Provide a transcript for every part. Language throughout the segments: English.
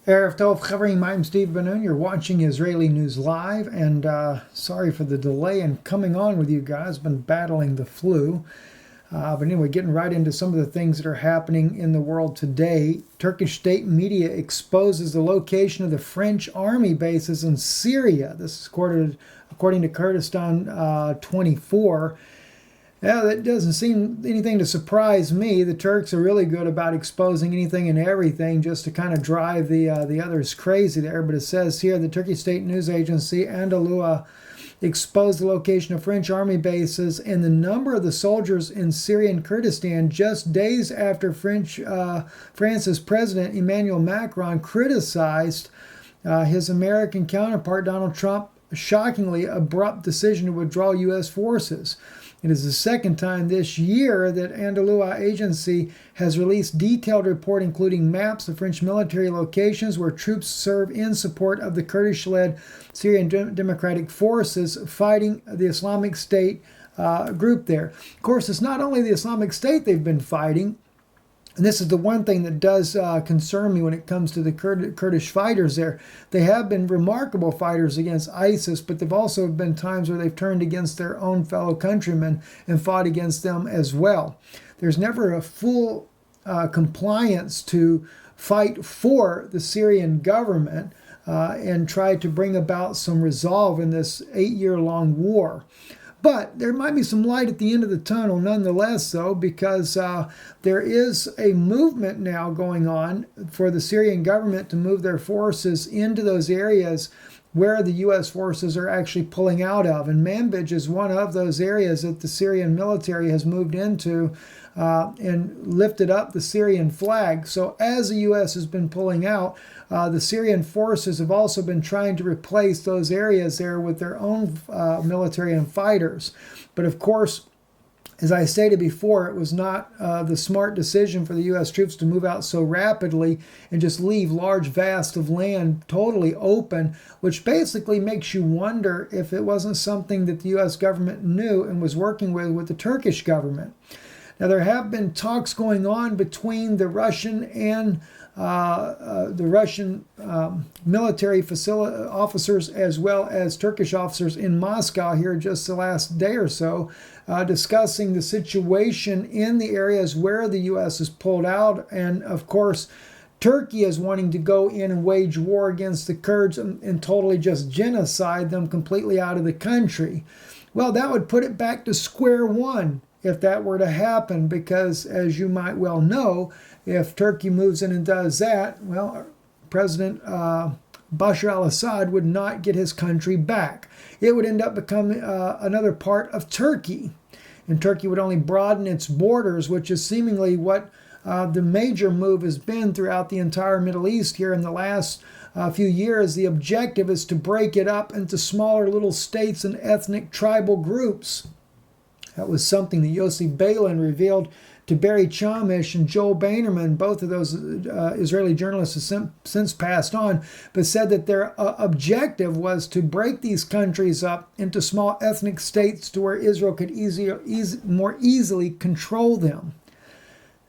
Erev Tov Chavrim, I'm Steve Ben-Nun. You're watching Israeli News Live, and sorry for the delay in coming on with you guys. Been battling the flu. But anyway, getting right into some of the things that are happening in the world today. Turkish state media exposes the location of the French army bases in Syria. This is according to Kurdistan 24. Yeah, that doesn't seem anything to surprise me. The Turks are really good about exposing anything and everything just to kind of drive the others crazy there. But it says here the Turkish state news agency Anadolu exposed the location of French army bases and the number of the soldiers in Syrian Kurdistan just days after France's President Emmanuel Macron criticized his American counterpart Donald Trump's shockingly abrupt decision to withdraw U.S. forces. It is the second time this year that Anadolu agency has released detailed report including maps of French military locations where troops serve in support of the Kurdish-led Syrian Democratic Forces fighting the Islamic State group there. Of course, it's not only the Islamic State they've been fighting, and this is the one thing that does concern me when it comes to the Kurdish fighters there. They have been remarkable fighters against ISIS, but there have also been times where they've turned against their own fellow countrymen and fought against them as well. There's never a full compliance to fight for the Syrian government and try to bring about some resolve in this 8-year-long war. But there might be some light at the end of the tunnel nonetheless, though, because there is a movement now going on for the Syrian government to move their forces into those areas where the U.S. forces are actually pulling out of. And Manbij is one of those areas that the Syrian military has moved into and lifted up the Syrian flag. So as the U.S. has been pulling out, the Syrian forces have also been trying to replace those areas there with their own military and fighters. But of course, as I stated before, it was not the smart decision for the U.S. troops to move out so rapidly and just leave large vast of land totally open, which basically makes you wonder if it wasn't something that the U.S. government knew and was working with the Turkish government. Now, there have been talks going on between the Russian and military officers as well as Turkish officers in Moscow here just the last day or so, discussing the situation in the areas where the U.S. has pulled out. And of course, Turkey is wanting to go in and wage war against the Kurds and totally just genocide them completely out of the country. Well, that would put it back to square one if that were to happen, because as you might well know, if Turkey moves in and does that, well, President Bashar al-Assad would not get his country back. It would end up becoming another part of Turkey. And Turkey would only broaden its borders, which is seemingly what the major move has been throughout the entire Middle East here in the last few years. The objective is to break it up into smaller little states and ethnic tribal groups. That was something that Yossi Beilin revealed to Barry Chamish and Joel Bainerman. Both of those Israeli journalists have since passed on, but said that their objective was to break these countries up into small ethnic states to where Israel could more easily control them.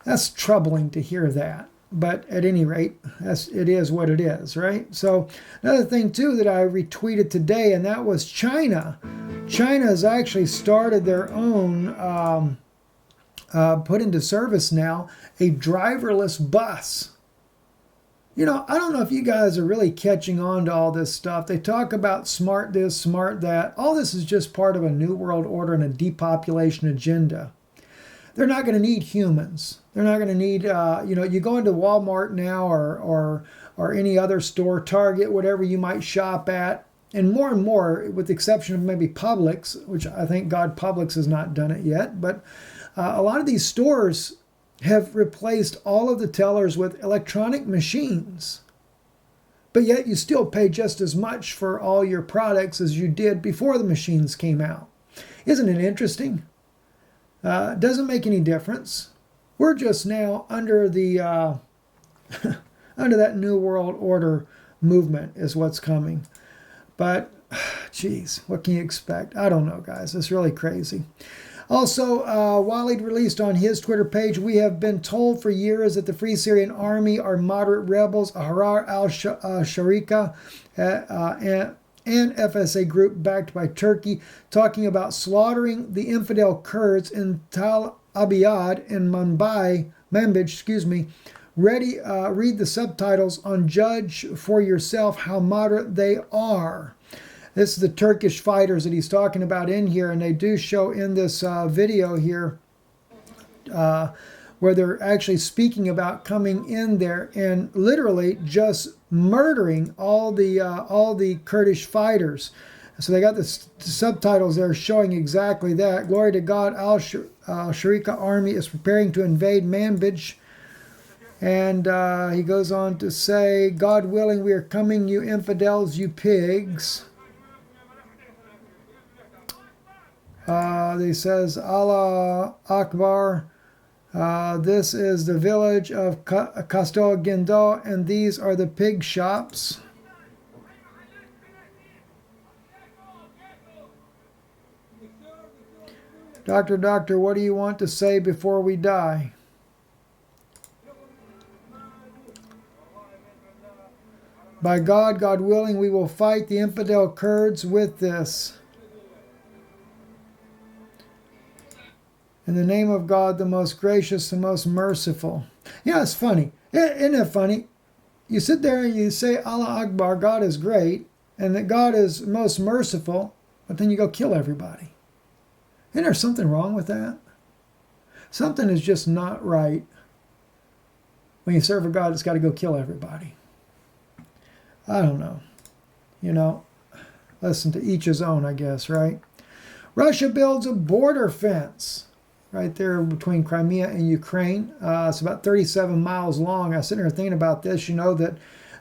That's troubling to hear that. But at any rate, it is what it is, right? So another thing, too, that I retweeted today, and that was China. China has actually started their own, put into service now, a driverless bus. You know, I don't know if you guys are really catching on to all this stuff. They talk about smart this, smart that. All this is just part of a new world order and a depopulation agenda. They're not going to need humans. They're not going to need, you go into Walmart now or any other store, Target, whatever you might shop at. And more, with the exception of maybe Publix, which I thank God Publix has not done it yet. But a lot of these stores have replaced all of the tellers with electronic machines. But yet you still pay just as much for all your products as you did before the machines came out. Isn't it interesting? Doesn't make any difference. We're just now under the under that New World Order movement is what's coming. But, geez, what can you expect? I don't know, guys. It's really crazy. Also, Walid released on his Twitter page, we have been told for years that the Free Syrian Army are moderate rebels, Ahrar al-Sharika, and FSA group backed by Turkey, talking about slaughtering the infidel Kurds in Tal Abyad and Manbij, read the subtitles on Judge for yourself how moderate they are. This is the Turkish fighters that he's talking about in here, and they do show in this video here where they're actually speaking about coming in there and literally just murdering all the Kurdish fighters. So they got the subtitles there showing exactly that. Glory to God, Al-Sharika army is preparing to invade Manbij. And he goes on to say, God willing, we are coming, you infidels, you pigs. He says, Allah Akbar. This is the village of Castor Guindo, and these are the pig shops. Doctor, what do you want to say before we die? By God, God willing, we will fight the infidel Kurds with this. In the name of God, the most gracious, the most merciful. Yeah, it's funny. Isn't it funny? You sit there and you say, Allah Akbar, God is great, and that God is most merciful, but then you go kill everybody. Isn't there something wrong with that? Something is just not right when you serve a God that's got to go kill everybody. I don't know. Listen, to each his own, I guess, right? Russia builds a border fence right there between Crimea and Ukraine. It's about 37 miles long. I was sitting here thinking about this. That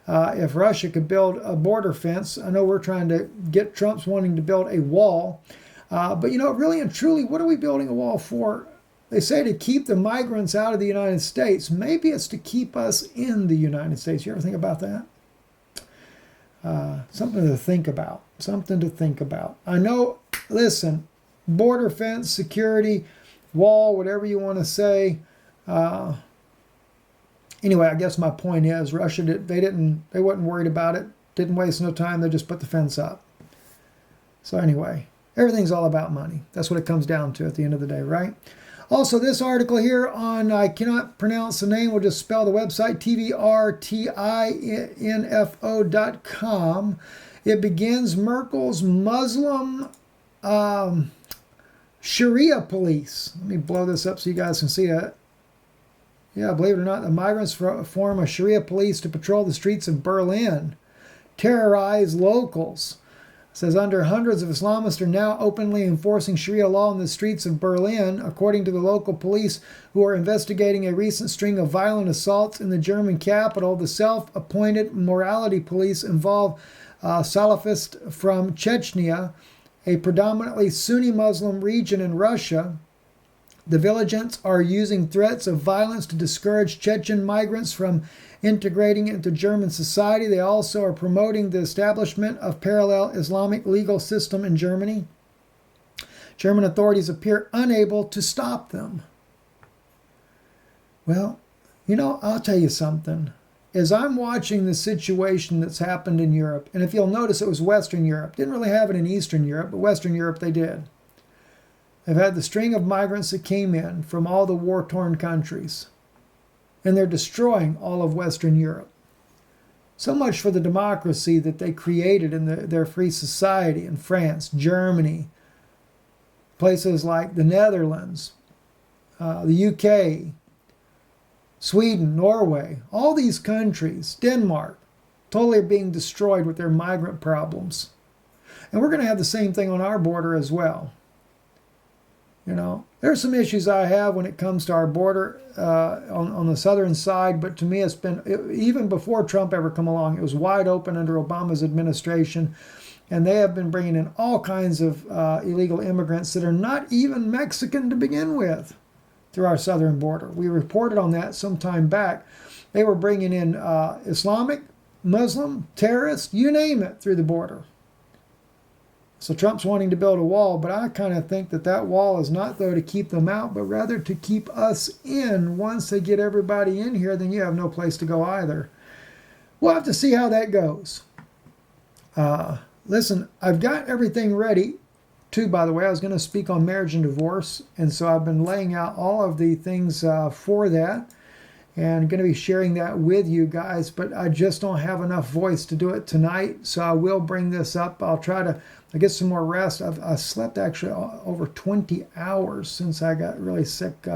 if Russia could build a border fence, I know we're trying to get Trump's wanting to build a wall. But really and truly, what are we building a wall for? They say to keep the migrants out of the United States. Maybe it's to keep us in the United States. You ever think about that? Something to think about. Something to think about. I know, listen, border fence, security, wall, whatever you want to say. Anyway, I guess my point is Russia, they wasn't worried about it. Didn't waste no time. They just put the fence up. So anyway, everything's all about money. That's what it comes down to at the end of the day, right? Also, this article here on, I cannot pronounce the name, we'll just spell the website, tvrtinfo.com. It begins Merkel's Muslim Sharia police. Let me blow this up so you guys can see it. Yeah, believe it or not, the migrants form a Sharia police to patrol the streets of Berlin, terrorize locals. It says under hundreds of Islamists are now openly enforcing Sharia law in the streets of Berlin, according to the local police who are investigating a recent string of violent assaults in the German capital. The self-appointed morality police involve Salafists from Chechnya, a predominantly Sunni Muslim region in Russia. The vigilants are using threats of violence to discourage Chechen migrants from integrating into German society. They also are promoting the establishment of parallel Islamic legal system in Germany. German authorities appear unable to stop them. Well, I'll tell you something. As I'm watching the situation that's happened in Europe, and if you'll notice, it was Western Europe. Didn't really have it in Eastern Europe, but Western Europe they did. They've had the string of migrants that came in from all the war-torn countries, and they're destroying all of Western Europe. So much for the democracy that they created in their free society in France, Germany, places like the Netherlands, the UK, Sweden, Norway, all these countries, Denmark, totally are being destroyed with their migrant problems. And we're going to have the same thing on our border as well. There's some issues I have when it comes to our border on the southern side, but to me it's been, even before Trump ever come along, it was wide open under Obama's administration, and they have been bringing in all kinds of illegal immigrants that are not even Mexican to begin with through our southern border. We reported on that some time back. They were bringing in Islamic, Muslim, terrorists, you name it, through the border. So Trump's wanting to build a wall, but I kind of think that that wall is not, though, to keep them out, but rather to keep us in. Once they get everybody in here, then you have no place to go either. We'll have to see how that goes. Listen, I've got everything ready. Too, by the way, I was going to speak on marriage and divorce, and so I've been laying out all of the things for that, and going to be sharing that with you guys, but I just don't have enough voice to do it tonight, so I will bring this up. I'll try to get some more rest. I slept actually over 20 hours since I got really sick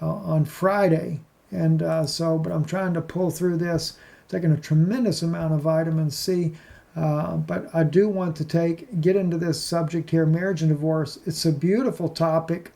on Friday, and but I'm trying to pull through this, taking a tremendous amount of vitamin C. But I do want to get into this subject here, marriage and divorce. It's a beautiful topic,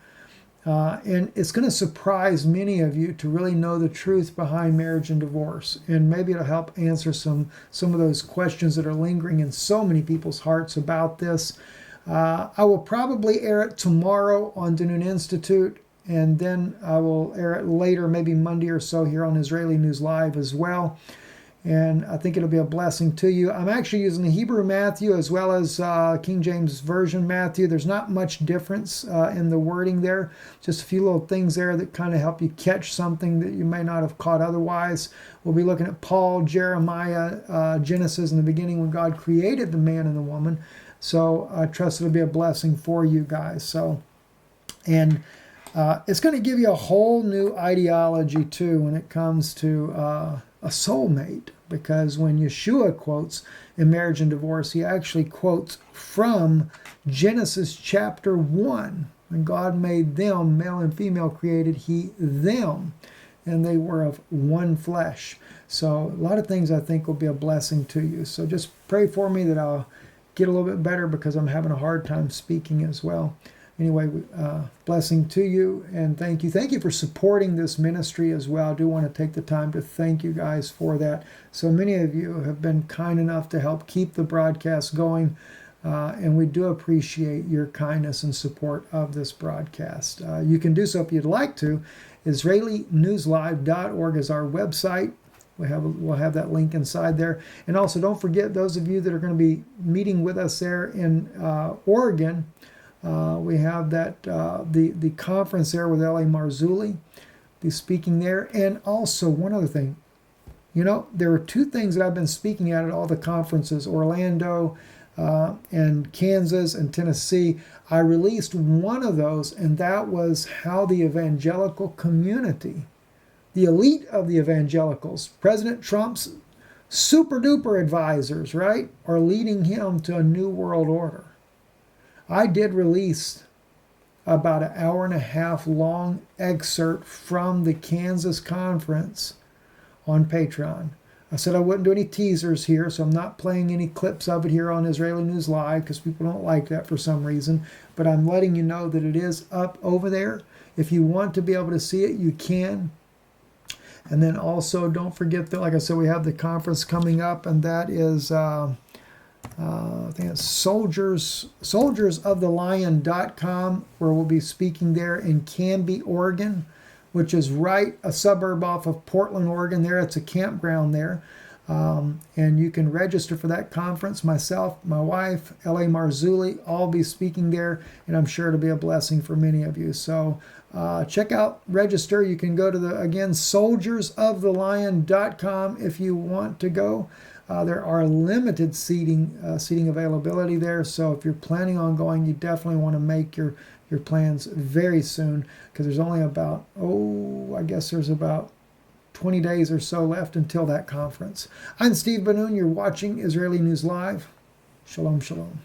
and it's going to surprise many of you to really know the truth behind marriage and divorce. And maybe it'll help answer some of those questions that are lingering in so many people's hearts about this. I will probably air it tomorrow on Danoon Institute, and then I will air it later, maybe Monday or so, here on Israeli News Live as well. And I think it'll be a blessing to you. I'm actually using the Hebrew Matthew as well as King James Version Matthew. There's not much difference in the wording there. Just a few little things there that kind of help you catch something that you may not have caught otherwise. We'll be looking at Paul, Jeremiah, Genesis in the beginning when God created the man and the woman. So I trust it'll be a blessing for you guys. And it's going to give you a whole new ideology too when it comes to a soulmate, because when Yeshua quotes in marriage and divorce, he actually quotes from Genesis chapter 1. When God made them, male and female created he them, and they were of one flesh. So a lot of things I think will be a blessing to you. So just pray for me that I'll get a little bit better, because I'm having a hard time speaking as well. Anyway, blessing to you, and thank you. Thank you for supporting this ministry as well. I do want to take the time to thank you guys for that. So many of you have been kind enough to help keep the broadcast going, and we do appreciate your kindness and support of this broadcast. You can do so if you'd like to. IsraeliNewsLive.org is our website. We'll have that link inside there. And also, don't forget, those of you that are going to be meeting with us there in Oregon, we have that the conference there with L.A. Marzulli, be speaking there. And also, one other thing, there are two things that I've been speaking at all the conferences, Orlando and Kansas and Tennessee. I released one of those, and that was how the evangelical community, the elite of the evangelicals, President Trump's super duper advisors, right, are leading him to a new world order. I did release about an hour and a half long excerpt from the Kansas conference on Patreon. I said I wouldn't do any teasers here, so I'm not playing any clips of it here on Israeli News Live, because people don't like that for some reason. But I'm letting you know that it is up over there. If you want to be able to see it, you can. And then also, don't forget that, like I said, we have the conference coming up, and that is I think it's soldiersofthelion.com, where we'll be speaking there in Canby, Oregon, which is right a suburb off of Portland, Oregon. There, it's a campground there, and you can register for that conference. Myself, my wife, L.A. Marzulli, all be speaking there, and I'm sure it'll be a blessing for many of you. So check out, register. You can go to soldiersofthelion.com if you want to go. There are limited seating availability there, so if you're planning on going, you definitely want to make your plans very soon, because there's only about, I guess there's about 20 days or so left until that conference. I'm Steve Benoon. You're watching Israeli News Live. Shalom, shalom.